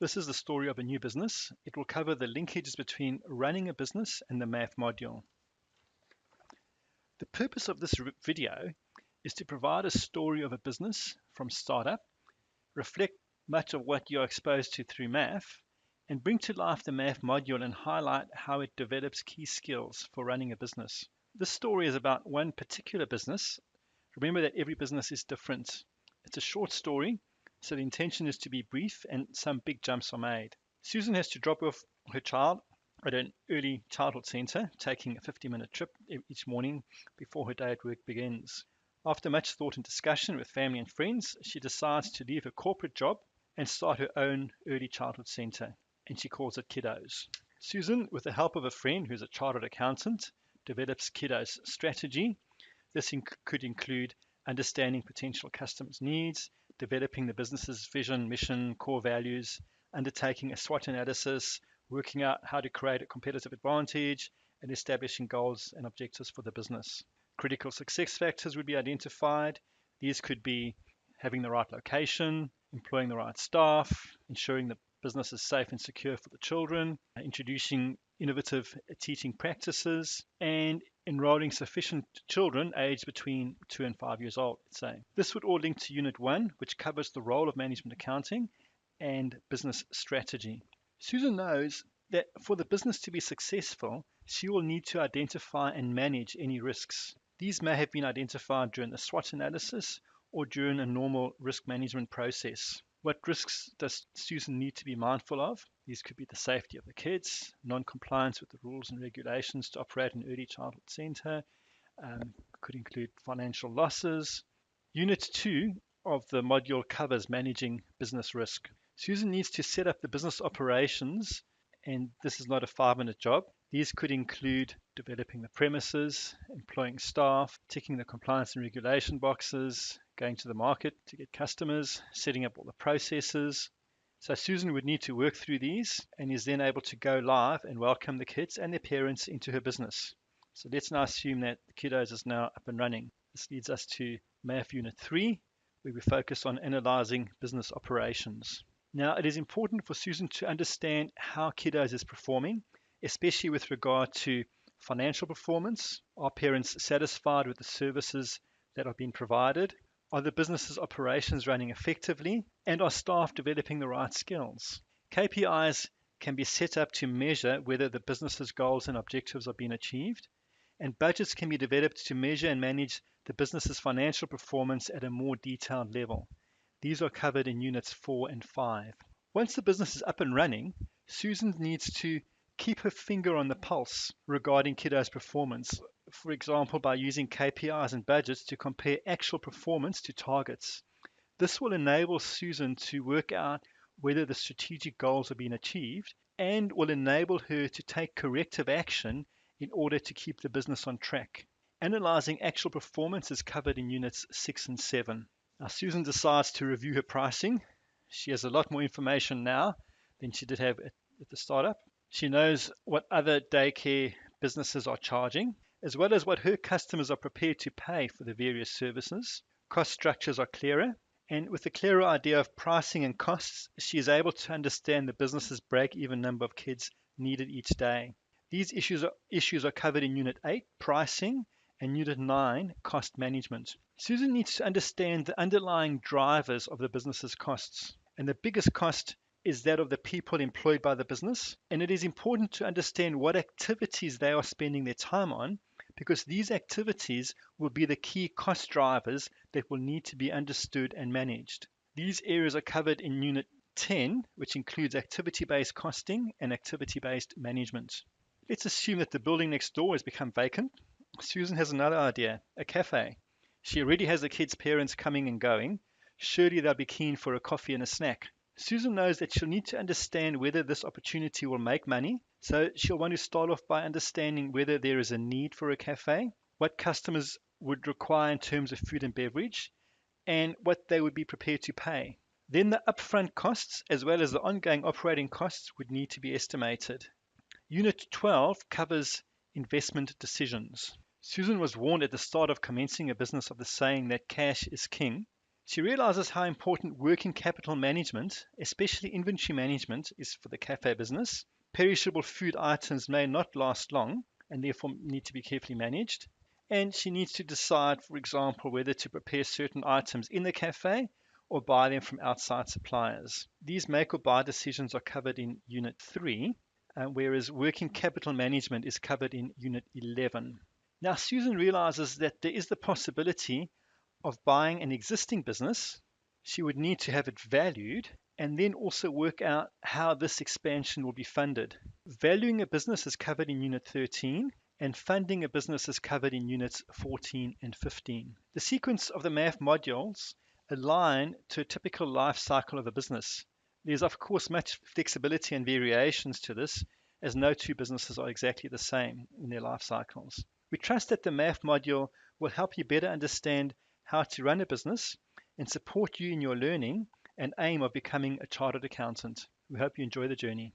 This is the story of a new business. It will cover the linkages between running a business and the MAAF module. The purpose of this video is to provide a story of a business from startup, reflect much of what you're exposed to through MAAF, and bring to life the MAAF module and highlight how it develops key skills for running a business. This story is about one particular business. Remember that every business is different. It's a short story, so the intention is to be brief and some big jumps are made. Susan has to drop off her child at an early childhood centre, taking a 50-minute trip each morning before her day at work begins. After much thought and discussion with family and friends, she decides to leave her corporate job and start her own early childhood centre, and she calls it Kiddos. Susan, with the help of a friend who's a chartered accountant, develops Kiddos strategy. This could include understanding potential customers' needs, developing the business's vision, mission, core values, undertaking a SWOT analysis, working out how to create a competitive advantage, and establishing goals and objectives for the business. Critical success factors would be identified. These could be having the right location, employing the right staff, ensuring the business is safe and secure for the children, introducing innovative teaching practices, and enrolling sufficient children aged between 2 and 5 years old, let's say. This would all link to Unit 1, which covers the role of management accounting and business strategy. Susan knows that for the business to be successful, she will need to identify and manage any risks. These may have been identified during the SWOT analysis or during a normal risk management process. What risks does Susan need to be mindful of? These could be the safety of the kids, non-compliance with the rules and regulations to operate an early childhood centre, could include financial losses. Unit 2 of the module covers managing business risk. Susan needs to set up the business operations, and this is not a 5-minute job. These could include developing the premises, employing staff, ticking the compliance and regulation boxes, going to the market to get customers, setting up all the processes. So Susan would need to work through these and is then able to go live and welcome the kids and their parents into her business. So let's now assume that the Kiddos is now up and running. This leads us to MAAF Unit 3, where we focus on analyzing business operations. Now, it is important for Susan to understand how Kiddos is performing, especially with regard to financial performance. Are parents satisfied with the services that are being provided? Are the business's operations running effectively? And are staff developing the right skills? KPIs can be set up to measure whether the business's goals and objectives are being achieved, and budgets can be developed to measure and manage the business's financial performance at a more detailed level. These are covered in Units 4 and 5. Once the business is up and running, Susan needs to keep her finger on the pulse regarding Kiddos' performance, for example, by using KPIs and budgets to compare actual performance to targets. This will enable Susan to work out whether the strategic goals are being achieved and will enable her to take corrective action in order to keep the business on track. Analyzing actual performance is covered in Units 6 and 7. Now, Susan decides to review her pricing. She has a lot more information now than she did have at the startup. She knows what other daycare businesses are charging, as well as what her customers are prepared to pay for the various services. Cost structures are clearer, and with a clearer idea of pricing and costs, she is able to understand the business's break-even number of kids needed each day. These issues are covered in Unit 8, pricing, and Unit 9, cost management. Susan needs to understand the underlying drivers of the business's costs, and the biggest cost is that of the people employed by the business, and it is important to understand what activities they are spending their time on, because these activities will be the key cost drivers that will need to be understood and managed. These areas are covered in Unit 10, which includes activity-based costing and activity-based management. Let's assume that the building next door has become vacant. Susan has another idea, a cafe. She already has the kids' parents coming and going. Surely they'll be keen for a coffee and a snack. Susan knows that she'll need to understand whether this opportunity will make money, so she'll want to start off by understanding whether there is a need for a cafe, what customers would require in terms of food and beverage, and what they would be prepared to pay. Then the upfront costs, as well as the ongoing operating costs, would need to be estimated. Unit 12 covers investment decisions. Susan was warned at the start of commencing a business of the saying that cash is king. She realizes how important working capital management, especially inventory management, is for the cafe business. Perishable food items may not last long and therefore need to be carefully managed. And she needs to decide, for example, whether to prepare certain items in the cafe or buy them from outside suppliers. These make or buy decisions are covered in Unit 3, whereas working capital management is covered in Unit 11. Now, Susan realizes that there is the possibility of buying an existing business. She would need to have it valued and then also work out how this expansion will be funded. Valuing a business is covered in Unit 13, and funding a business is covered in Units 14 and 15. The sequence of the MAAF modules align to a typical life cycle of a business. There's, of course, much flexibility and variations to this, as no two businesses are exactly the same in their life cycles. We trust that the MAAF module will help you better understand how to run a business and support you in your learning and aim of becoming a chartered accountant. We hope you enjoy the journey.